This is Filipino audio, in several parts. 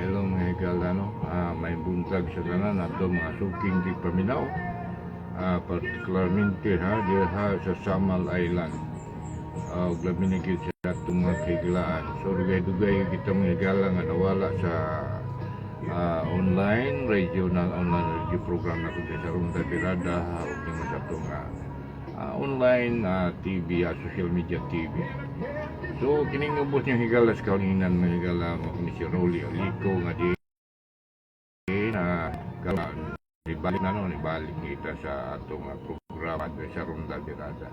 Hello mga higala, may buntag sa tanan ato mga suking di paminaw, particularmente diha sa Samal Island. Labi na gid sa atong mga kahigalaan. So dugay-dugay kita mga higala nga nawala sa online radio program na kundi sa Ronda Birada o kung sa atong online TV, social media TV. So kining ubos niyang higala sa kaulinan mga higala mo ni si Rolly Alico nga di na ibalik kita sa atong programa sa Ronda Birada.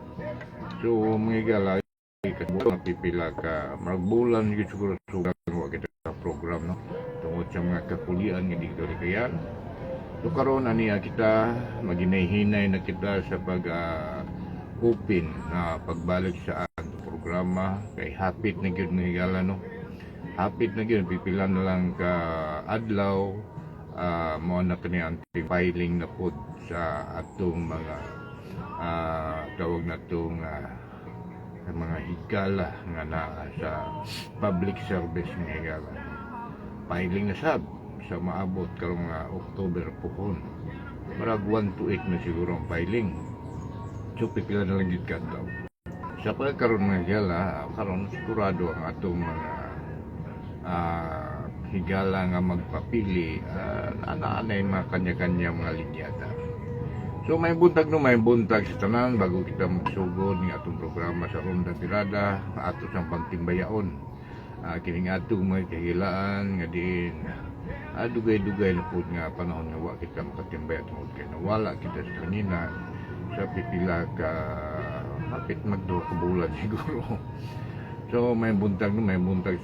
So mga higala kasbukan pipila ka magbulan gyud siguro sugan wa kita sa program tungod sa mga kakulian nga dito kayan. So karon ani kita maginay-hinay na kita sa pag open na pagbalik sa programa kay hapit na gyud mga higala hapit na gyud pipila na lang ka adlaw mo na kani anti-filing na pod sa atong mga tawag na tong mga higala nga naa sa public service mga higala. Filing na sab sa maabot karong mga October pohon. Marag 1 to 8 na siguro ang filing. So pipila na lang gyud kadto. Sa pagkaroon mga higala, karon sigurado ang atong mga higala nga magpapili ana-anay mga kanya-kanya mga linyada. So may buntag sa tanan bago kita magsugod ng atong programa sa Ronda Birada ato sang pagtimbayaon. Kining atong mga kahilaan nga din dugay-dugay na po nga panahon nga wa kita makatimbaya tungod kay nawala kita sa kanina sa pipila ka hapit magduha ka bulan siguro. So may buntag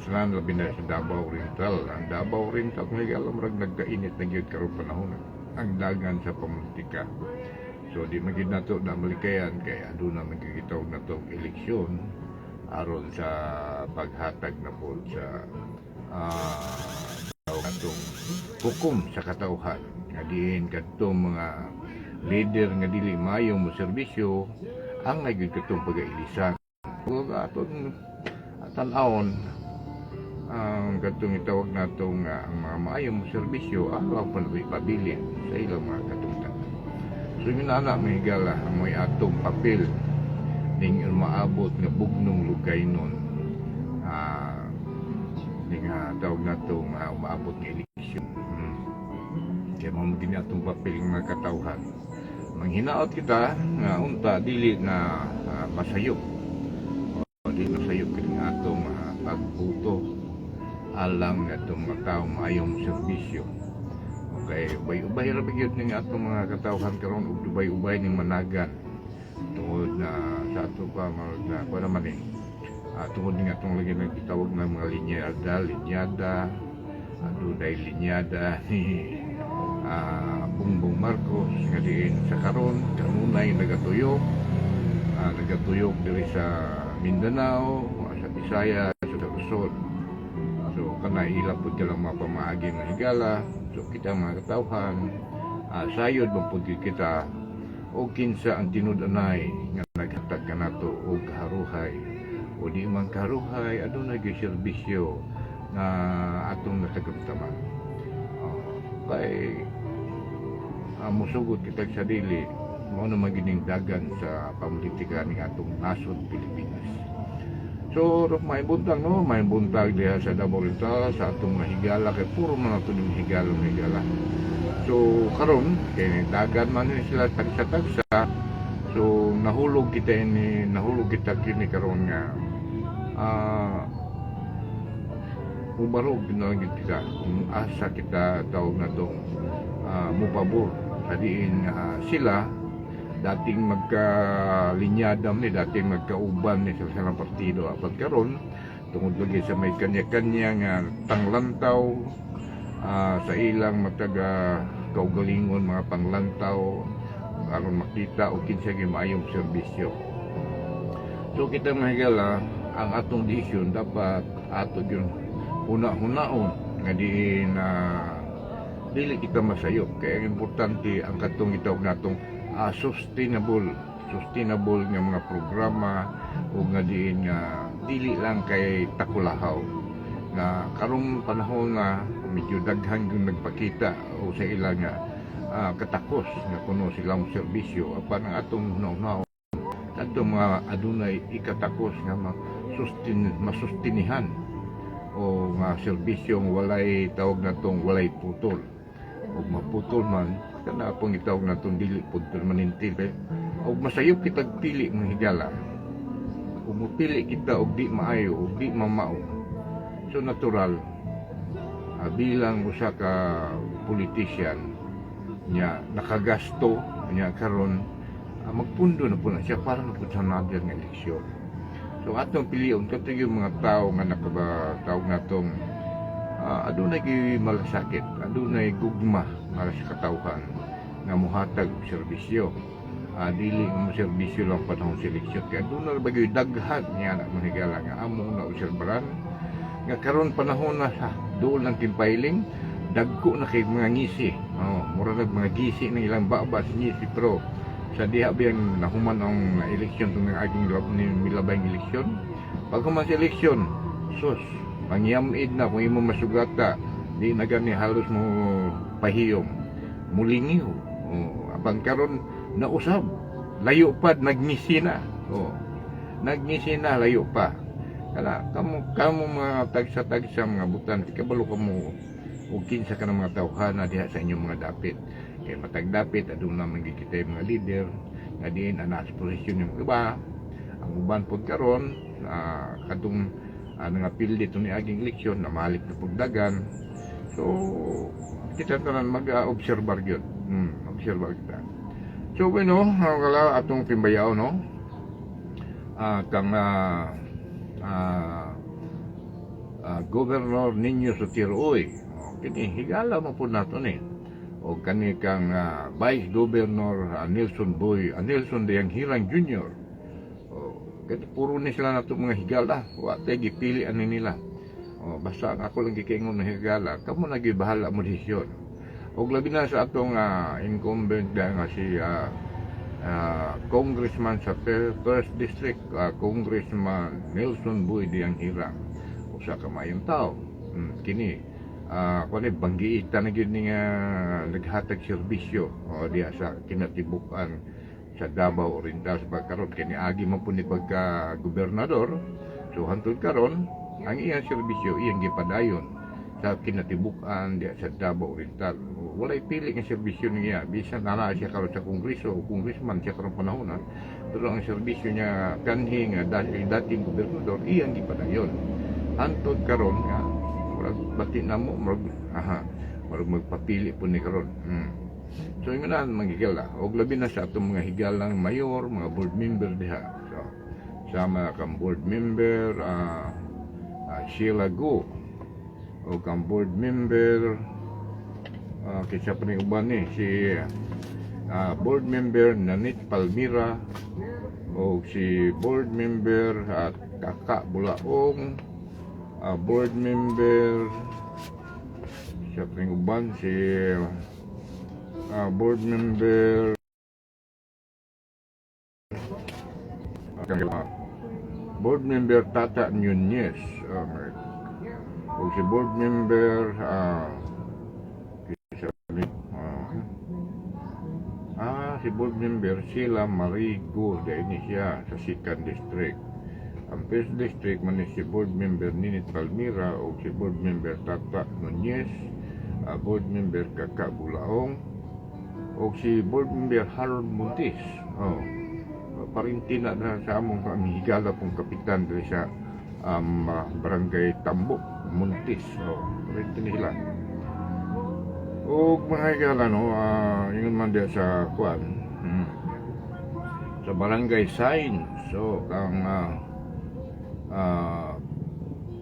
sa labi na sa Davao Oriental. Ang Davao Oriental kung alam rag nagkainit na gyud karon panahon ang dagan sa pamilitika. So di magid nato na malikayan kay aduna magigitaw na tong eleksyon aron sa paghatag na po sa atong hukom sa katawhan nga diin kadtong mga leader nga dili mayong mo serbisyo ang naging katong pag-ailisan. Kung atong tan-awon ang katong itawag natong ang mga mayong mo serbisyo alaw pa pabilin sa ilang mga katungtan. So yun na mga higala ang may atong papel ning maabot nga bugnong lugay nun ning tawag natong umaabot nga eleksyon. Kaya mamagin atong papel ng mga katawhan. Manghinaot kita nga unta dili na masayop o dili masayop kining atong pagbuto alang natong mga tawo maayong serbisyo. Okay, ubay-ubay ra bigyud ning atong mga katawhan karon ug ubay-ubay ning managan tungod na sa ato pa mga kuha naman tungod nga itong lagi na itawag ng mga linyada dunay linyada ni Bongbong Marcos nga diin sa karon kanunay nagatuyok diri sa Mindanao, sa Bisaya, sa Luzon. So kana ila pud ka lang mga pamaagi nga higala. So kita mga katawhan sayod man pud kita o kinsa ang tinud-anay nga naghatag kanato og kaharuhay o di man kaharuhay adunay gyud serbisyo nga atong natagaptaman. Kay musugot kita sa dili mao na magining dagan sa pamilitika ning atong nasod Pilipinas. So may buntag diha sa Davao Oriental sa atong mga higala kay puro man ato ning higala. So karon kay dagan man ni sila tagsa-tagsa. So nahulog kita kini karon nga ubarog na lang kita kung asa kita tawag na itong mupabor sa diin sila dating magkalinyada dating magkauban sa silang partido apat karon tungod lagi sa may kanya-kanya nga tanglantaw sa ilang mataga kaugalingon mga panglantaw aron makita o kinsa gyud maayong serbisyo. So kita mahigala ang atong desisyon dapat ato gyud huna-hunaon nga diin dili kita masayop kaya importante ang katong itawag natong sustainable nga mga programa o nga diin nga dili lang kay takulahaw nga karong panahon nga medyo daghan yung nagpakita o sa ilang nga katakos nga kuno silang serbisyo apan ang atong hunaw atong mga adunay ikatakos nga masustinihan o nga serbisyong walay tawag natong walay putol o maputol man kana pong itawag natong dili pud permanente o masayop kitag pili ng higala o mupili kita og di maayo o di mamao so natural bilang usa ka politician nya nakagasto nya karon magpundo na po na siya para na po sa nadir ng eleksyon. So atong piliyon katong yung mga tao nga nakatawag natong adunay gyud malasakit, adunay gugma para sa katawhan nga mohatag og serbisyo. Dili nga serbisyo lang panahon sa eleksyon kay adunay bagay daghan niya na manigala nga amo na obserbaran nga karon panahon na sa dool ng timpailing dagko na kay mga ngisi. Mura nag mga gisi ng ilang baba sa ngisi pero sa diha biyang nahuman ang eleksyon itong aging milabay ng eleksyon. Pag human sa eleksyon, sus, pangyamid na kung imo masugata, di na gani halos mo pahiyom, mulingiw. Apan karon nausab, layo pa, nagmisi na. Nagmisi na, layo pa. Kaya kamo mga tagsa-tagsa mga butan, kabalo kamo o kinsa ka ng mga tawhana diha sa inyong mga dapit. Kaya matagdapit, adun naman kita yung mga leader, nga diin anas posisyon yung iba, ang uban po karon kadung nangapil dito ni aging eleksyon, namalik na pagdagan. So, kita tanan mag-observar yun. Observar kita. So, bueno, wala atong timbayaw, no? Kang Governor Niño Sotiroy, kini higala mo po nato ni. O kani kang Vice Governor Nelson Dayang Hirang Jr. Kani puro ni sila nato mga higala, wa tay gipili ani nila. Basta ako lang gikaingon na higala, kamo na gibahala mo desisyon. Og labi na sa atong incumbent nga si Congressman sa First District, Congressman Nelson Boy Dayang Hirang. Usa ka mayong tao. Kini kung banggiita na yun nga naghatag serbisyo diya sa kinatibukan sa Davao Oriental sa pagkaroon kaniagi man po ni pagka-gobernador. So hantod karon ang iyang serbisyo iyang gipadayon sa kinatibukan diya sa Davao Oriental. Walay pili nga serbisyo niya bisan na siya karon sa kongreso o congressman siya karon panahon pero ang serbisyo niya kanhi nga dating gobernador iyang gipadayon. Hantod karon nga bati na mo marag magpapili po ni karon. So yung na magigala og labi na sa atong mga higalang mayor, mga board member diha. So sama kang board member Sheila Go o kang board member kisa pa ni uban ni si board member Nanit Palmira o si board member Kaka Bulaong, board member siya ring uban si board member board member Tata Nunez o si board member si board member Sheila Marigo dahil siya sa 2nd District. Ang 1st District man si board member Ninit Palmira o si board member Tata Nunez, board member Kaka Bulaong o si board member Harold Montes. Parintina na sa among higala pong kapitan dito sa barangay Tambok, Montes. Parintina sila. O mga higala, yun man diya sa kuwan, sa barangay Sign. So, kang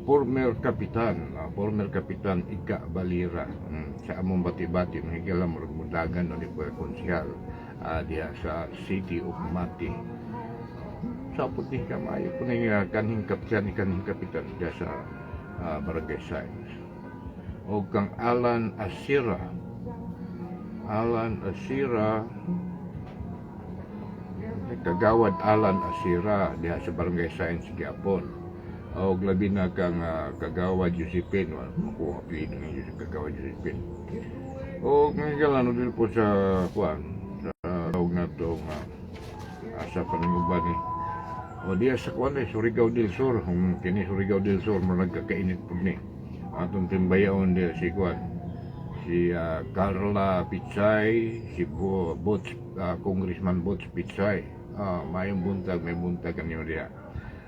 former kapitan Ika Balira sa among bati-bati mahigala mudagan ni konsyal diha sa City of Mati. Sa puti kamayo po na kanhing kapitan diha sa Barangay Science. O kang Alan Asira kagawad Alan Asira diha sa Barangay Science Giapon. o labi na kang Kagawa Josephine, makuha apelido ng Kagawa Josephine. O ngayon ano din po sa kuan sa tawag na itong sa pananguban ni o diya sa kuan Surigao del Sur, kini Surigao del Sur mo nagkakainit po ni atong timbayaon diya si kuan si Carla Pichay, si Congressman Bots Pichay, mayong buntag, may buntag kanyo diya.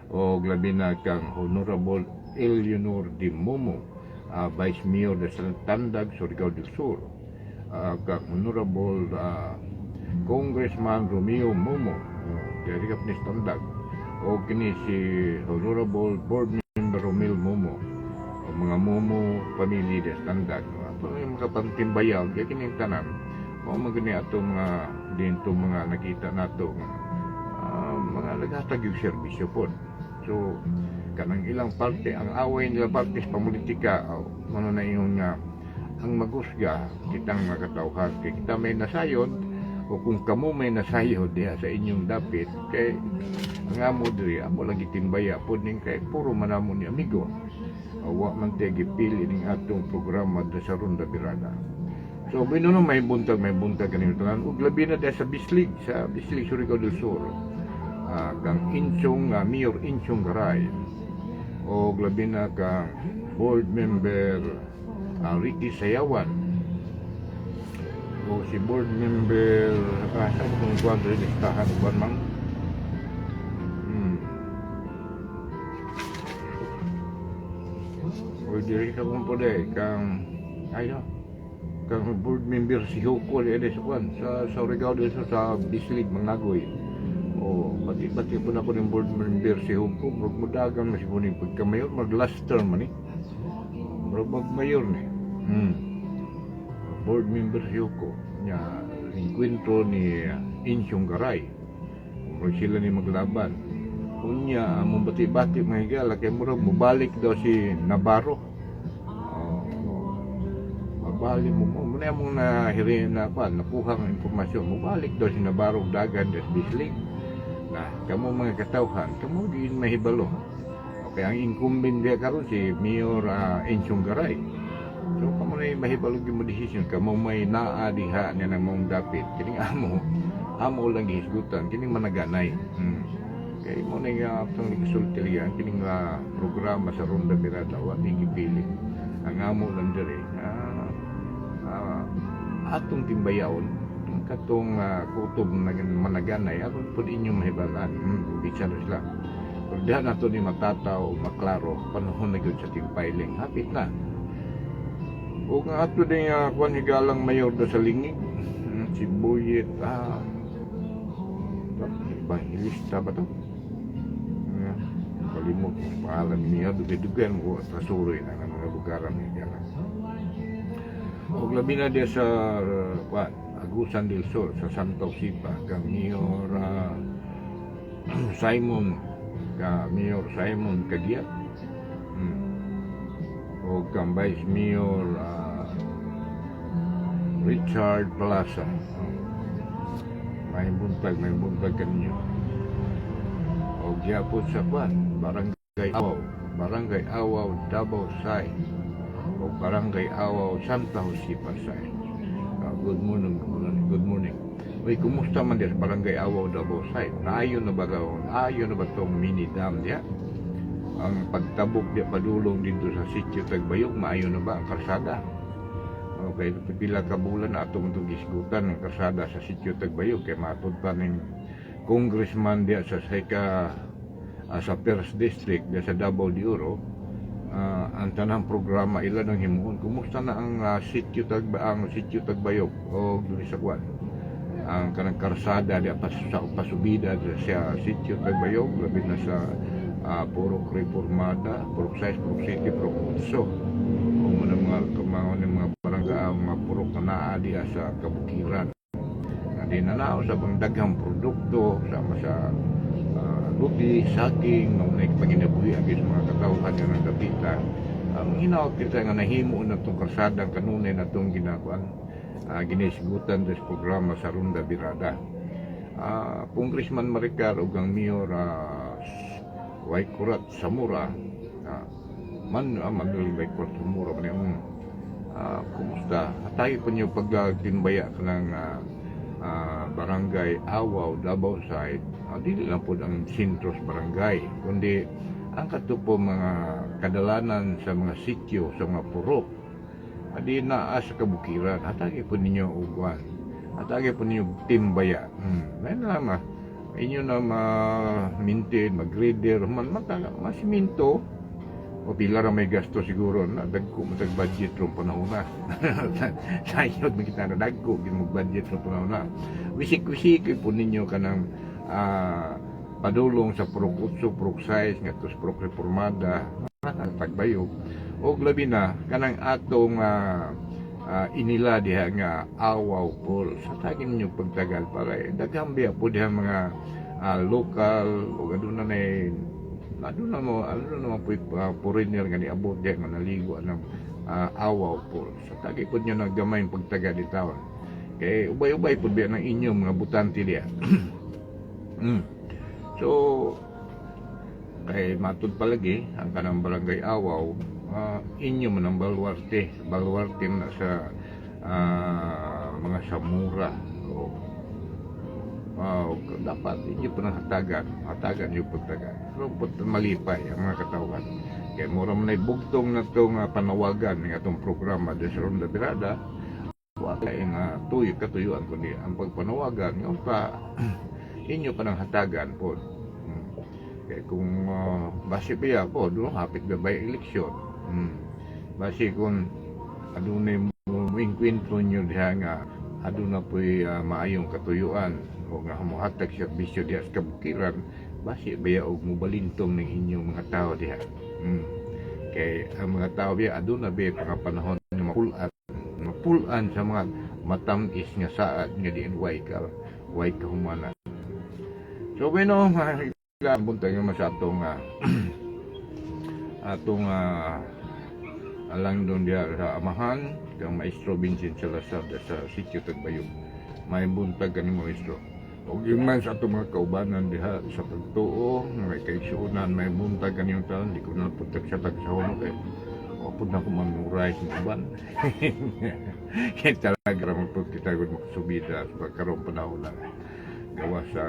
O labi na kang Honorable Eleanor de Momo, Vice Mayor de Tandag, Surigao del Sur, kang Honorable Congressman Romeo Momo, dari Kapnis Tandag, o kini si Honorable Board Member Romel Momo, o mga Momo family de Tandag. Yung makapantimbayaw, kaya kining tanan, o magani ato mga dinto mga nakita nato mga naghatag yung serbisyo po. So, kanang ilang parte, ang away nila parte sa pamolitika, ano na yung ang magusga, kitang makatauhan, kaya kita may nasayon, o kung kamo may nasayo diya sa inyong dapit, kay ang amo diri, amo lagi timbaya po ning kay puro manamon ni amigo. Wa man tayo gipili ning atong programa sa Ronda Birada. So, binuno may buntag kanino tanan. Ug labi na sa Bislig Surigao del Sur. Kang Inchong, Mayor Inchong Garay. O labi na kang board member Ricky Sayawan. O si board member sa kung kuwan rin listahan uban mang o diri ka kung po kang board member si Huko sa Surigao del Sur sa Bislig Mangagoy. O pati po na ko ng board member si Huko, magmudagan mas po ng pagka-mayor, mag-last term man mag-mayor ni board member si Huko niya inkwentro ni Inchong Garay o sila ni maglaban. Unya, mong bati-bati mga higala, kaya murag mabalik daw si Navarro. Mabalik mo, muna mong nahirin na pa, nakuha ng informasyon, mabalik daw si Navarro dagan des Bislig. Nah, kamu mga katawhan, kamu din mahibalo. Kaya ang incumbent dia karon si Mayor Inchong Garay. So, kamu na mahibalo yung mo decision, kamu may naadiha niya ng mong dapit. Kining amo lang gihisgutan, kining managanay. Kaya mo na nga itong nagsultilian, kining programa sa Ronda Birada, wati gipili. Ang amo lang diri, atong timbayaon, katong kutob na managanay, aron po inyong mahibalaan, bisa na sila. Pero diyan nato ni matataw, maklaro, panahon na yun sa timpailing, hapit na. O nga ato din kuwan higalang mayor do sa Lingig, si Buyet, Evangelista ba ito? Kalimot ang pangalan niya, dugi-dugan mo trasuroy na ng mga lugaran niya. O labi na dia sa Agusan del Sur, sa Santa Osipa, kang Mayor Mayor Simon Kagiat, o kang Vice Mayor Richard Plaza. May buntag kanyo. O gyapon sa Barangay Awaw, Davao Sai, o Barangay Awaw, Santa Osipa Sai. Good morning. Uy, kumusta man din sa Barangay Awaw, Davao Sai? Naayon na ba itong mini dam diya? Ang pagtabok diya padulong dito sa Sitio Tagbayog, maayon na ba ang karsada? Okay, pila ka bulan na atong isgutan ng karsada sa Sitio Tagbayog, kaya matod pa ng congressman diya sa sa First District diya sa Davao de Oro, ang tanang programa ilan ang himuon. Kumusta na ang Sitio Tagbayog o dili sa kwan? Ang kanang karsada diya sa pasubida sa Sitio Tagbayog, labi na sa Purok Reformada, Purok 6, Purok City, Purok Punso. O mga barangay, mga purok na naa diya sa kabukiran. Di na sa bang daghang produkto, sama sa lupi, saging, nung nagpaginabuhi agis mga katawhan nga ng dapita. Ang hinaot kita nga nahimo na itong karsadang kanunay na itong ginagawan, ginisigutan sa programa sa Ronda Birada. Congressman Maricar ug ang Mayor Waikurat Samura, Manuling by court sumura man yung kumusta tayo po niyo pagtimbaya ka ng barangay Awaw, Davao side, dili lang po ang sentros barangay, kundi ang katupo mga kadalanan sa mga sityo, sa mga purok, adi naa sa kabukiran, atake po ninyo ugwan, atake po ninyo timbaya. Ngayon naman, inyo na ma-maintain, mag-grader, masiminto, o pila ra may gasto siguro na dagko matag budget ron panahon na sayod makita na dagko gid budget ron panahon na wisik-wisik po ninyo kanang padulong sa Purok 8, Purok 6 ngadto sa Purok Reformada tagbayog og labi na kanang atong inila diha nga Awaw Pool sa tagin ninyo pagtagal para daghang biya po diha mga lokal o aduna na mo po foreigner nga niabot diha nga naligo ng Awaw Pool. So tagi po nyo naggamay pagtaga di taon. Kay ubay-ubay po biya ng inyong mga butante diha. So kay matud palagi ang kanang barangay Awaw, inyo man ang baluarte na sa mga samura dapat inyo po nang hatagan nyo pagtagan. Pero po malipay ang mga katawan. Kaya mura man ay bugtong na itong panawagan ng itong programa de sa Ronda Birada. Wala yung katuyuan kundi ang pagpanawagan ng inyo pa nang hatagan po. Kaya kung base pa po, doon hapit na ba yung eleksyon. Base kung adunay mo inkwentro nyo diha nga aduna po'y maayong katuyuan o nga humuhatag siya bisyo diha sa kabukiran, basi baya og mubalintong ng inyong mga tao diha. Kay ang mga tao biya aduna baya mga panahon nga mapulan sa mga matamis nga saad nga diin way ka humana. So bueno, buntag nga sa atong alang doon diya sa amahan kang Maestro Vincent Salazar sa sitio Tagbayog. May buntag ka ni Maestro. O yung man sa itong mga kaubanan diha sa pagtuo, may kaigsuunan, may buntag ka niyong taon, di ko na putag sa tagsahono kayo. O po na ko mamuray sa uban. Kaya talaga ramang po kita kung makasubida sa pagkaroon panahon na gawa sa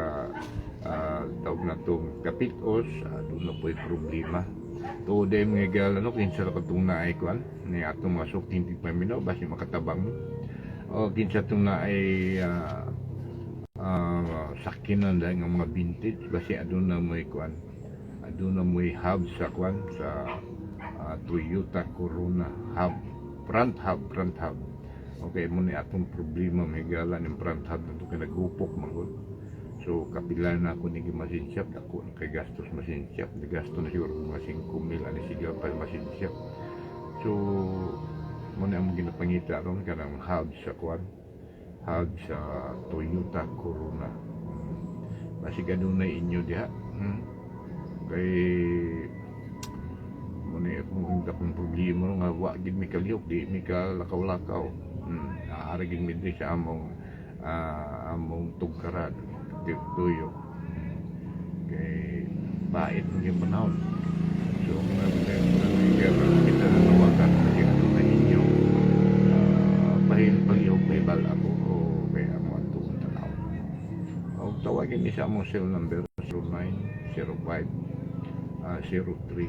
tawag na itong kapitos, doon na po yung problema. To day mga gal kinsa ra katong naay kuan ni atong mga suking tigpaminaw basi makatabang o kinsa tong naay sakinan dahil nga mga vintage basi aduna mo'y kuan aduna mo'y hub sa kuan sa Toyota Corona hub front hub okay mo ni atong problema may gala ng front hub nito kay nagupok magod. So kapila na ako ni machine shop, ako kay gastos machine shop, gasto na siguro mga 5,000 ani sigaw pa machine shop. So mo na ang ginapangita ron kanang hub sa Toyota Corona. Masigado na inyo diha. Kay mo na akong dakong problema nga wa gid mi kalihok di mi ka lakaw-lakaw. Naara gid mi sa among tugkarad. Tuyo kay bait ng yung panahon. So mga kita na nawakan kasi ano na inyo pahil-pahil bal ako o kaya mo ang tuon tanaw o tawagin niya sa among cell number 0905 03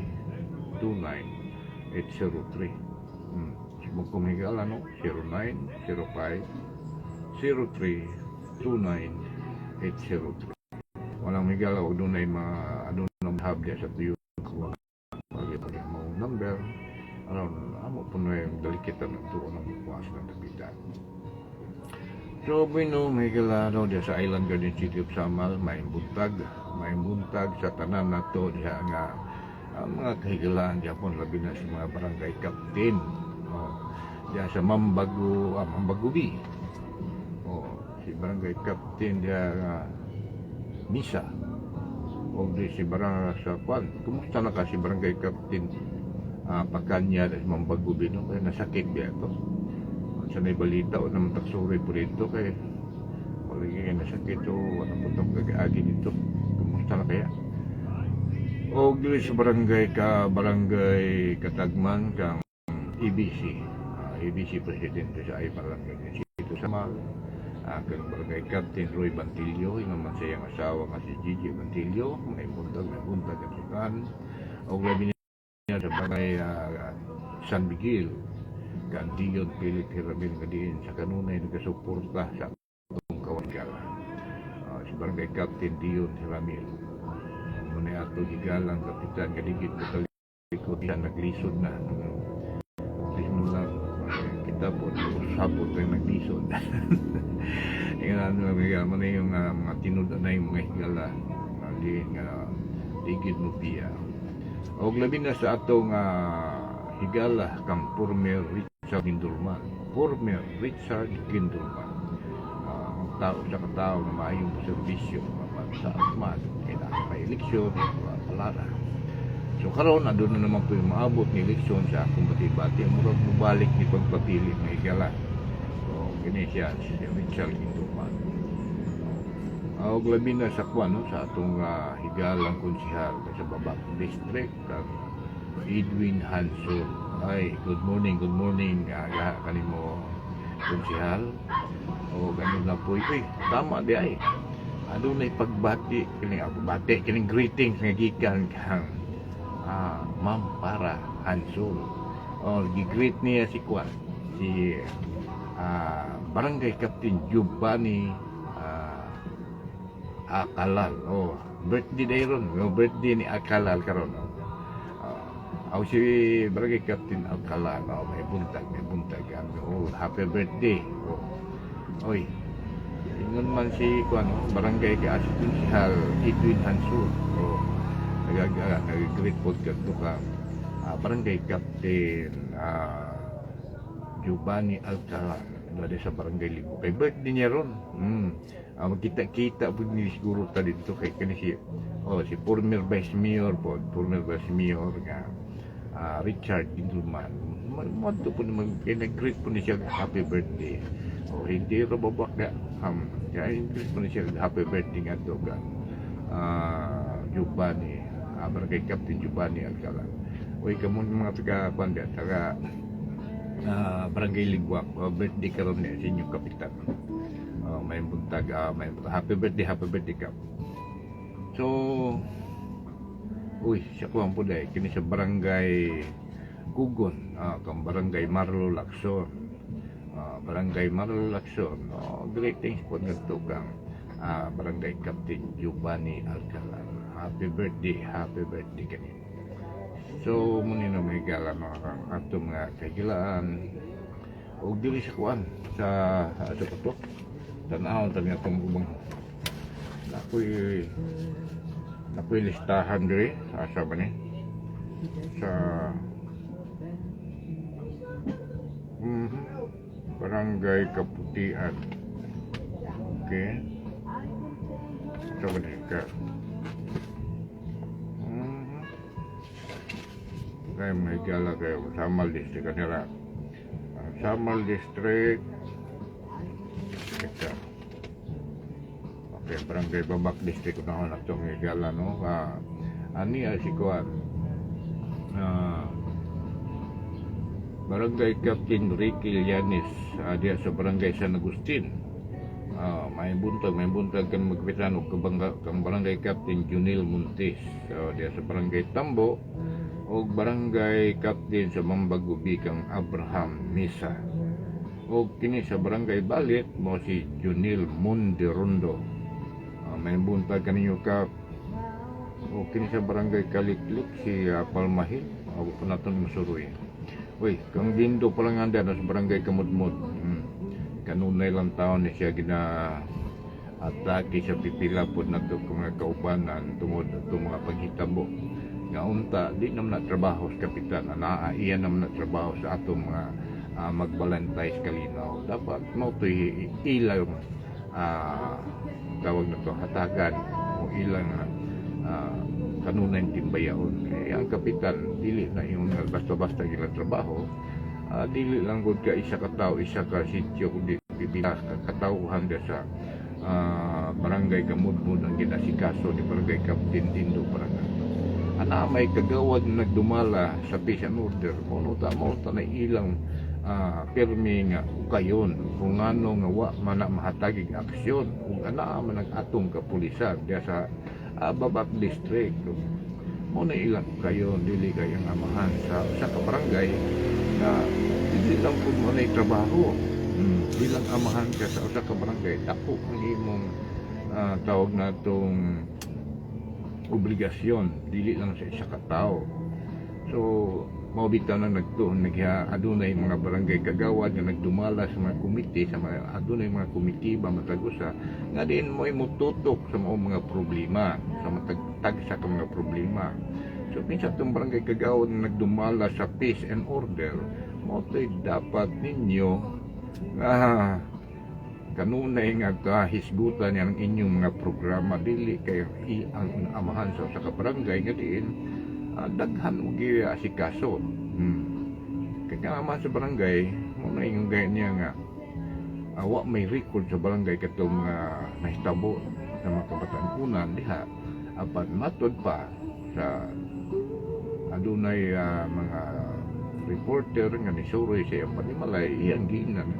29803 subong kumigala no 0905 03 29 803. Walang migala o doon ay adunong hub diya sa tuyo ko pag mo number around amo po na yung dalikitan ng tuon ng kuwas ng dapitan. So bueno migala diya sa Island Garden City of Samal may buntag sa tanan nato diya nga mga kahigalaan diya po labi na sa mga barangay captain diya sa Mambagubi si barangay captain dia Misa o di si barangay sa kwan kumusta na ka si barangay captain Pakanya sa Mambagubi no kaya nasakit dia to sa balita o naman taksuri po dito kaya wala nasakit o ano po itong gagaagi dito kumusta na kaya o O dili sa barangay Katagman kang EBC. EBC Presidente sa ay barangay Sito Samal. Kang barangay Captain Roy Bantillo, yung naman sa iyang asawa nga si Gigi Bantillo, may buntag at sukan. O labi niya sa barangay San Miguel, kang Dion Philip Hiramil nga diin sa kanunay nagasuporta sa atong kawagala. Si barangay Captain Dion Hiramil. Muna ato gigalang kapitan kaligid ko talikod siya naglisod na. Bismillah, kita po sabot tayo naglisod. Yung mga tinud na yung mga higala ligid mo piya. O labi na sa atong higala kang former Richard Gindulman. Former Richard Gindulman. Tao sa katao na maayong serbisyo sa atman kaya may eleksyon palara. So karon andun na naman po yung maabot ng eleksyon sa akong bati-bati murag mubalik ni pagpapili ng higala. So kini siya si Richard Gindulman. Labi na sa kwan sa atong higalang konsihal sa Babak District kang Edwin Hanson. Ay, good morning kanimo konsihal. O ganun na po ito tama di ay ano na pagbati kining greetings nga gikan kang Ma'am Para Hanson. O gi-greet niya si Kwan si Barangay Captain Giovanni Akalal. O birthday day ron, birthday ni Akalal karon. Si Barangay Captain Akalal, may buntag happy birthday. Oy, ingon man si barangay ka asitun si Hal Edwin Hanson. Nag-great podcast to ka barangay Captain Giovanni Alcala dari sa barangay Libo. Kay birthday niya ron. Magkita-kita po ni siguro ta dito kay kani si former Vice Mayor nga Richard Gindulman. Madto po naman nag-greet po niya happy birthday. Hindi ro babak na kaya English mo siya happy birthday nga to ka Giovanni barangay Captain Giovanni Alcala. Kamo mga taga barangay Ligwak birthday karon niya sa inyong kapitan. May buntag happy birthday ka. So siya ko ang puday kini sa barangay Gugon kang barangay Marlo Lacson. Barangay Marlo Lacson. Great things po nagto kang barangay Captain Giovanni Alcala. Happy birthday kanina. So muna na may gala mga atong kagilaan o dili sa kuan sa to tanaw tani atong ubang nakoy listahan diri asa ba ni sa Barangay Kaputian. Okay. Coba deh ke. Kayak Megala kayak Samal District kanira. Samal District. Kita. Okay, Barangay Babak District na ako itong Megala no. Ani si kuan. Barangay Captain Ricky Llanes dia sa Barangay San Agustin. May buntag kan magkapitan og kang Barangay Captain Junil Montes. Dia sa Barangay Tambo og Barangay Captain sa Mambagubi kang Abraham Misa. Og kini sa Barangay Balit mo si Junil Monderondo. May buntag kaninyo ka og kini sa Barangay Kaliklik si Palmahil og punaton Masuroy. Kang Dindo pa lang anda sa Barangay Kamudmud. Kanunay lang taon niya siya atake sa pipila po na ito mga kaubanan tungod ito mga paghitabo. Nga unta, di naman na trabaho sa kapitan. Iyan naman na trabaho sa atong mga magbalantay sa kalinaw. Dapat mo ito ilang tawag na ito, hatagan o ilang kanunay timbayaon. Ang kapitan, dili na yung basta-basta gila trabaho, dili lang gud ka isa ka tao, isa ka sityo, kundi pipila katauhan da sa Barangay Kamudmud ang ginasikaso ni Barangay Captain Dindo Barangay. ana may kagawad na nagdumala sa peace and order mo ta na ilang pirmi nga kayon kung ano nga wa man na mahatagig aksyon kung ana man ang atong kapulisan diya sa Babat District mo na ilang kayon dili kayang amahan sa kabarangay na dili lang kung mo na trabaho bilang amahan ka sa usa ka barangay dako ang imong tawag natong obligasyon dili lang sa isa ka tao. So mao bitaw na adunay mga barangay kagawad nga nagdumala sa mga komite sa mga adunay mga komitiba matagusa nga diin mo imututok sa mga problema sa matagtag sa mga problema. So pinsa tong barangay kagawad nga nagdumala sa peace and order mo dapat ninyo kanunay nga hisgutan niya ng inyong mga programa dili kay ang amahan sa kabarangay nga diin daghan og asikaso kay ang amahan sa barangay mo na yung gaya niya nga wa may record sa barangay katong nahitabo sa mga kabataan-unan diha apan matod pa sa adunay mga reporter nga nisuroy sa iyang panimalay iyang ginan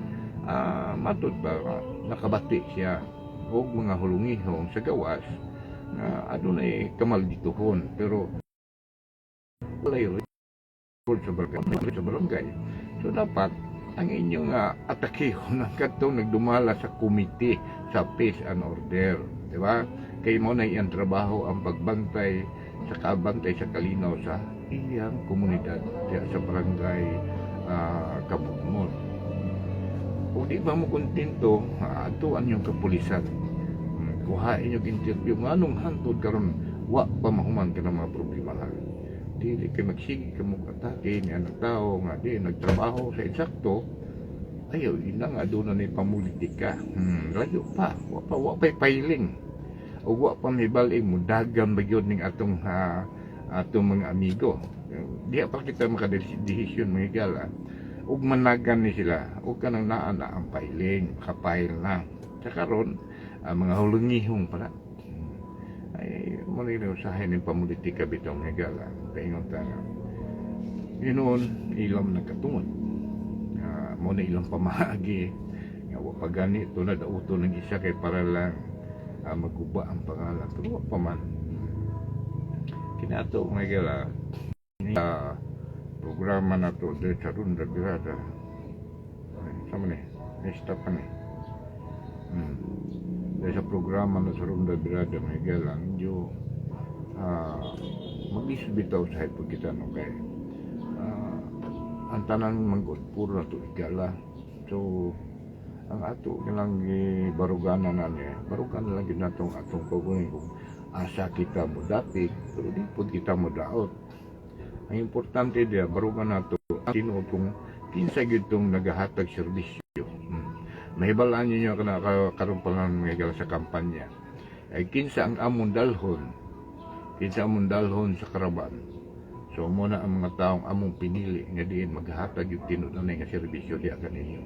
matod pa nakabati siya og mga hulungihong sa gawas na adunay kamaldituhon pero walay record sa barangay. So dapat ang inyong atakehon ng katong nagdumala sa komite sa peace and order, di ba? Kay mo na iyang trabaho ang pagbantay sa kabantay sa kalinaw sa iyang komunidad sa barangay Kabugmon. Kung di ba mo kontento, atuan yung kapulisan. Kuhain yung interview. Anong hantod karon wa pa mahuman ka ng mga problema. Dili kay magsige ka mo atake ni anak tao nga di nagtrabaho sa eksakto. Ayaw, ina nga doon na ni pamulitika. Layo pa. Wa pa pailing. O wa pa may baling mo. Dagan ba yun ng atong mga amigo. Di pa kita makadesisyon mga gala. Ug managan ni sila ug kanang naa na ang filing kapail na sa karon mga hulungihong pala ay manila usahay ng pamulitika bitong higala paingon ta inon ilam nagkatungod mo na ilang pamaagi nga wa pa gani tunad auto ng isa kay para lang maguba ang pangalan pero pa man kinato mga higala programa na to de Charunda Birada sama ni stop pa ni sa programa na Charunda Birada may galang yo mag-isbitaw sa hipag kita no kay ang tanan manggod puro na to igala so ang ato nilang barugana na niya barugan lang yun natong atong pagkunin kung asa kita mo dapig pero di po kita mo daot. Ang importante diya, barugan nato sino itong kinsa gitong nagahatag serbisyo. Mahibalaan niyo karon pa lang mga sa kampanya. Ay kinsa ang amon dalhon. Kinsa amon dalhon sa karaban. So muna ang mga taong among pinili nga diin maghatag yung tinudanay nga serbisyo diya kaninyo.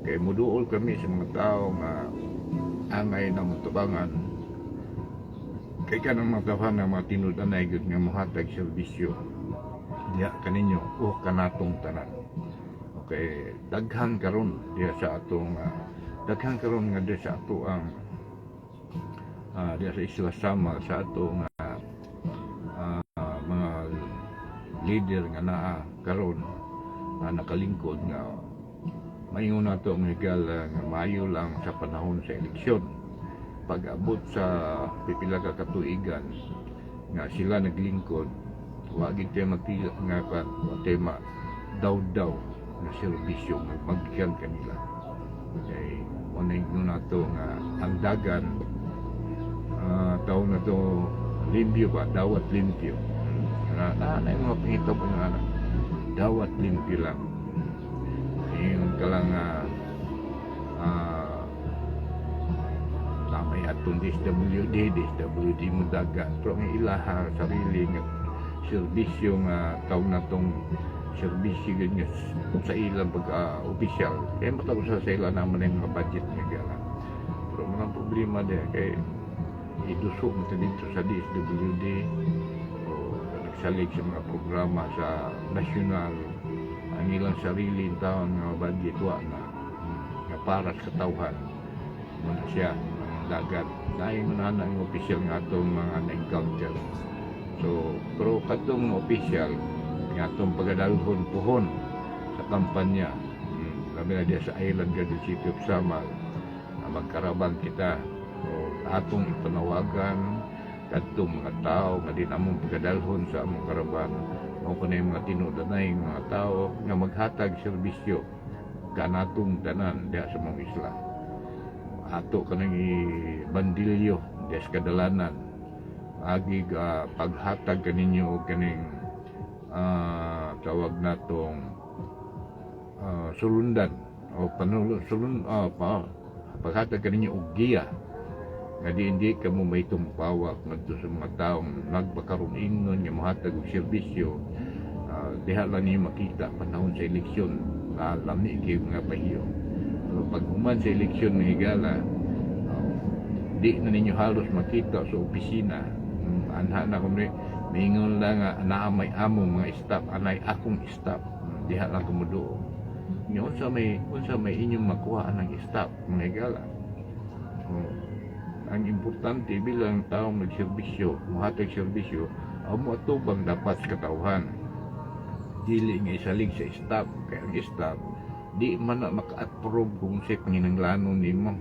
Kay muduol kami sa mga tao nga angay na matubangan kay kanang magkahan ng mga tinudanay gud nga mohatag serbisyo diya kaninyo o kanatong tanan. Okay, daghan karon diya sa atong daghan karon nga diya sa ato ang diya sa Isla Sama sa atong mga leader nga naa karon nakalingkod nga maingon nato ang higal nga maayo lang sa panahon sa eleksyon. Pag-abot sa pipila ka katuigan nga sila naglingkod wagi tayo magtila nga tema daw na serbisyo nga magkyan kanila kay unay na to nga ang dagan taon na to limpyo ba dawat limpyo na yung mga pangitaw po nga dawat limpyo lang yung kalang may atong DSWD mo daga pero ang ilaha sarili nga serbisyo nga tawag na tong serbisyo nga sa ilang pag-opisyal kaya matapos sa ilang naman yung mga budget nga gala pero mga problema din kay iduso mo dito sa DSWD salig sa mga programa sa nasyonal, ang ilang sarili taon nga budget wa na nga para sa katawhan muna siya ang dagat dahil na ang official nga atong mga na-encounter. So pero katong official nga atong pagadalhon puhon sa kampanya, kami na diya sa island Garden City of Samal, magkarabang kita o atong ipanawagan kadtong mga tao nga din among pagadalhon sa among karaban o kanay mga tinudanay mga tao nga maghatag serbisyo kanatong tanan diha sa mga isla. Ato kanang bandilyo diha sa kadalanan agi paghatag kaninyo og kaning tawag natong sulundan o paghatag kaninyo og giya nga hindi ka mo may tumpawak ngadto sa mga taong nagpakaroon ingnon nga mohatag og serbisyo. Diha lang niyo makita panahon sa eleksyon na lami kay mga pahiyo. Pero pag human sa eleksyon ng higala, di na ninyo halos makita sa opisina. Anha na kung maingon lang nga naamay among mga staff, anay akong staff, diha lang kumuduo. Unsa may inyong makuha ng staff mga higala. Ang importante bilang taong nagserbisyo, muhatag serbisyo, ang mo atubang dapat sa katawhan. Dili nga isalig sa staff, kaya ang staff, di man na maka-approve kung sa panginanglanon nimo.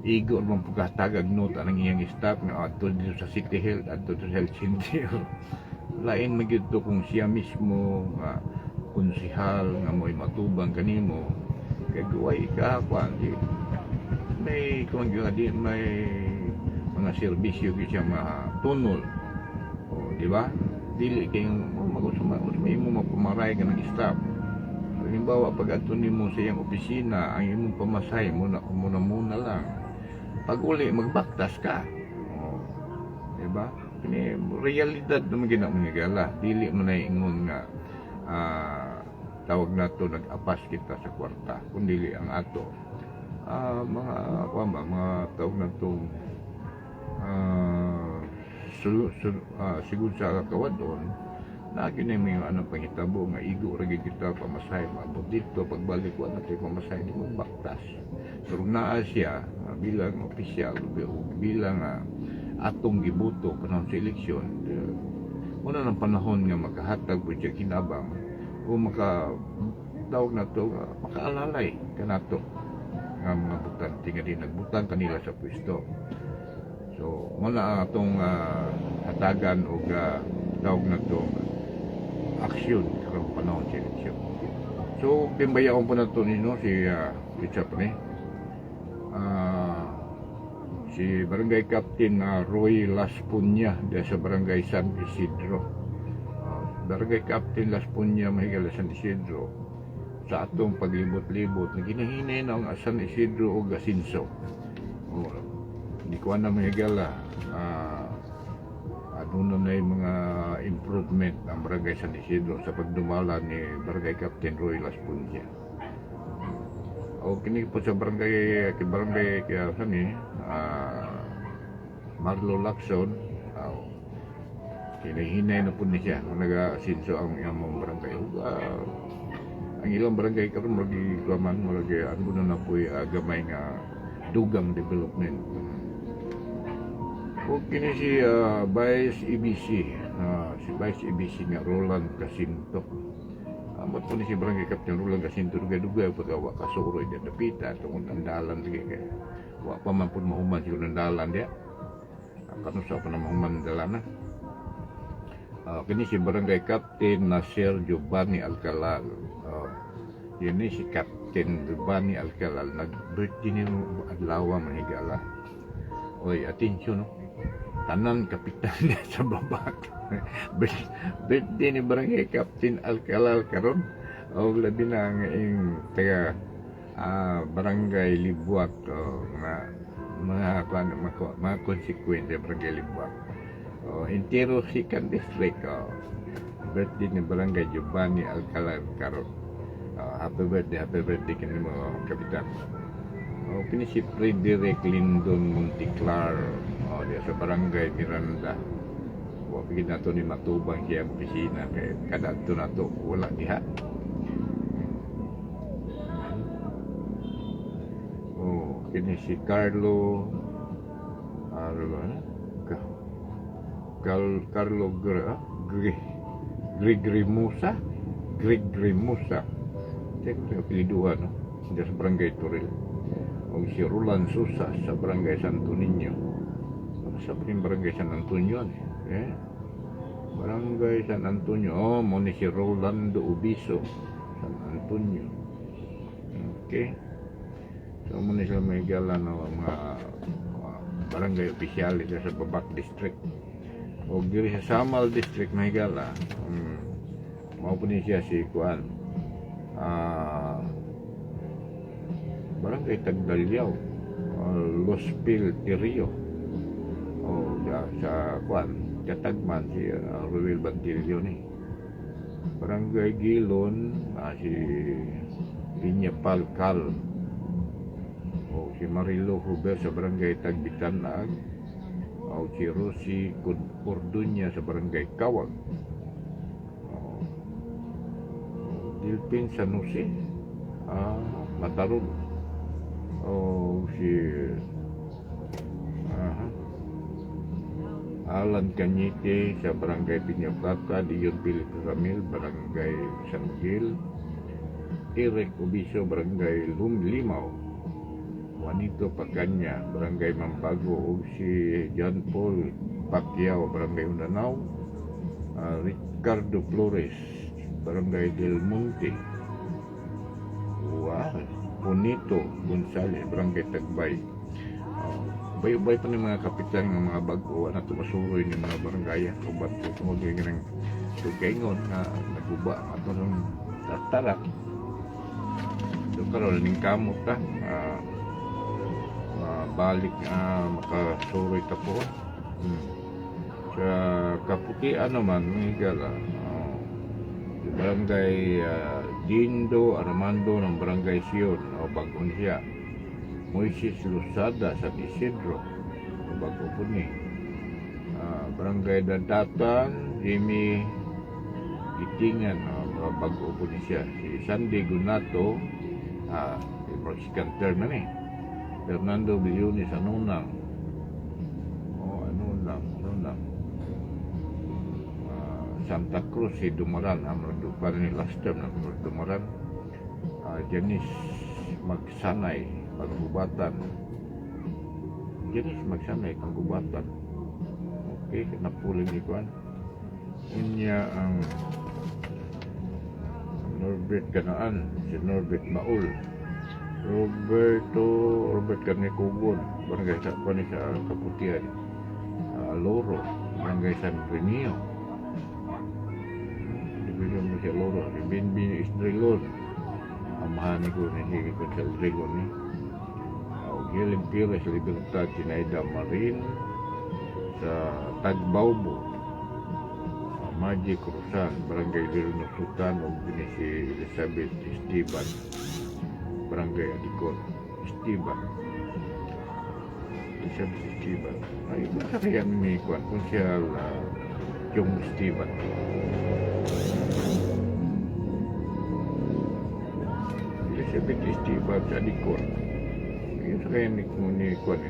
Igo naman pagkatagag nota ng iyang staff nga ato dito sa City Health, ato sa Health Center. Lain magito kung siya mismo, konsihal nga mo'y matubang kanimo, kaya guway ka, may kung di may mga serbisyo siya matunol, di ba? Dili kayong may mo mapamaray ka ng staff. Halimbawa pag ato nimo sa iyang opisina, ang imong pamasay muna lang, pag uli magbaktas ka, di ba? Ini realidad naman ginamigala, dili mo na ingon nga tawag nato nag-apas kita sa kwarta, kundi ang ato mga tawag na itong siguro sa kawadon na ginay yung anong pangitabo nga igo ragi kita pamasahe maabot dito pagbalik ko natin pamasahe di magbaktas. Pero naa siya bilang opisyal bilang atong gibuto panahon sa eleksyon, muna ng panahon nga makahatag po siya kinabang o tawag na ito makaalalay ka na ito nga mga butante nga din nagbutang kanila sa pwesto. So muna atong hatagan o tawag na itong aksyon karong panahon sa eleksyon. So timbayaon po na ito nino si Richard si Barangay Captain Roy Laspunya dahil sa Barangay San Isidro. Barangay Captain Laspunya mahigala San Isidro sa atong paglibot-libot na ginahinay na ang San Isidro o Gasinso. Hindi ko na mahigala ano na yung mga improvement ng Barangay San Isidro sa pagdumala ni Barangay Captain Roy Laspunya. O kini po sa barangay kaya sani Marlo Lacson, hinahinay na po niya nag-asinso ang iyang barangay. Ang ilang barangay karon malagi klaman malagi ano na po gamay nga dugang development. O kini si Vice EBC, si Vice EBC nga Roland Casinto. Amot po ni si Barangay Captain Roland Casinto dugay-dugay pagkawa kasuroy diya dapita tungod ang dalan sige kay wa pa man pud mahuman siguro ng dalan diya. Kanu sa pa na mahuman dalan na. Kini si Barangay Captain Nasir Giovanni Alcalal. Yun si Captain Giovanni Alcalal. Nag-birthday niyo adlaw manhigala. Oy, atensyon no. Tanan kapitan niya sa babat. Birthday ni Barangay Captain Alcalal karon. O labi na ang taga Barangay Libuak mga konsekwensya Barangay Libuak. Intero Second District, birthday ni Barangay Giovanni Alcalal karon. Happy birthday kini mga kapitan. Kini si Frederick Lindon Monticlar, dia sa Barangay Miranda. wa pigid nato ni matubang siya ang opisina kay kadadto nato wala diha. Oh, kini si Carlo Grigrimusa. Tek apeliduhan no. Sa Barangay Toril. O si Roland Susa sa Barangay Santo Niño. Sa Barangay San Antonio eh. Barangay San Antonio. Oh, mo ni si Rolando Ubiso San Antonio. Okay. So mo ni sila may gala no mga barangay opisyales sa Babak District. O diri sa Samal District may gala. Mao po ni siya si Kuan. Barangay Tagdalyaw, Los Pilterio. O sa Kuan, Katagman si Ruel Bantilio ni. Barangay Gilon, si Pinya Palcal. O si Marilo Huber sa Barangay Tagbitanag. O si Rosie Cordunya sa Barangay Kawag. Dilpin Sanusi, Matarog. O si Alan Cañete sa Barangay Piña Plata, Dion Philip Ramil, Barangay San Gil, Eric Ubiso, Barangay Limaw, Juanito Pacanya, Barangay Mampago, o si John Paul Pacquiao, Barangay Undanao, Ricardo Flores, Barangay Del Monte, Bonito Gonzales, Barangay Tagbay. Bay-bay pa ng mga kapitan ng mga bago na tumasuroy ng mga barangay ubat ko tungod ng tugayngon na naguba ang ato ng tarak. So karon ning kamot ta balik makasuroy ta po. Sa Kaputian naman higala Barangay Dindo Armando ng Barangay Sion o Bagong siya. Moises Lusada sa Isidro o Bago po ni. Barangay Dadatan Jimmy Itingan o Bago po ni siya. Si Sandy Gunato Prosikanter na ni. Fernando Bilioni sa Nunang. Nunang. Santa Cruz si Dumaran para ni last term na Dumaran. Janice Magsanay Panggubatan. Janice Magsanay Panggubatan. Okay, napuling ni Kuan. Inya ang Norbert Kanaan, si Norbert Maul, Robert Carnecugon, Barangay sa Kaputian, Loro, Barangay San Benio. Dibilang mo siya Loro, Binbin Estrelon, amahan ko na higit ko sa Estrelon ni. Giling Pires, Libertad, Sinaida Marin, sa Tagbaubo, Magic Cruzan, Barangay Lirunusutan, o si Elizabeth Esteban, Barangay Adicor, Esteban. Ay, baka kaya ni Kwan, kung siya yung Esteban. Elizabeth Esteban sa Adicor. Yung sa kaya ni Kwan,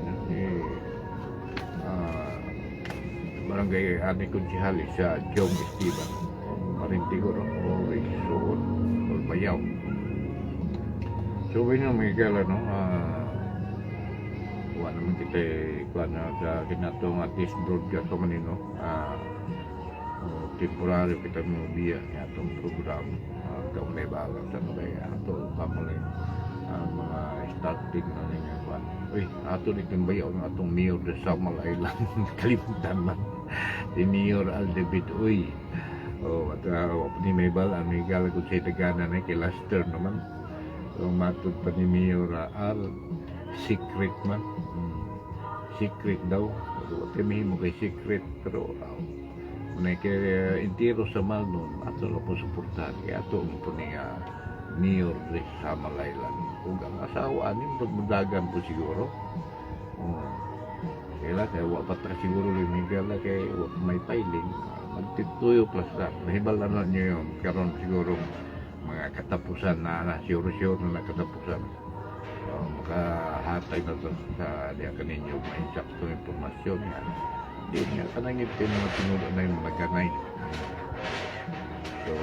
Barangay Anikon Sihali sa Jong Esteban, Marintigor, o Isuon, o Bayaw. So, yun yung may gala, no? Kuha naman kita, kuha na sa kinatong artist broadcast ko manino. Temporary kita mo biya niya itong program. Kung may balang sa nabay, ito kamulay mga starting na niya. Uy, ato itong bayaw ng atong mayor sa Samal Island. Kalimutan man. Si Mayor Aldebit, uy. At ni may bala, may gala ko siya tagana na kay Laster naman. So, matod pa ni Mayor Al, secret man. Secret daw. Kami mo kay secret, pero may kay intiro sa mal nun, ato na po suportahan. Kaya ato po ni Mayor sa Samal Island. Kung ang asawa, magmadagan po siguro. kaya wa pa ta siguro ni Miguel na kay may filing. Magtituyo plus na. Nahibalan na niyo yun. Karon siguro mga katapusan na sure na katapusan. Makahatay na to sa diya kaninyo may saktong impormasyon yan. Di nga kanangit yung mga tinulo na yung mga ganay. So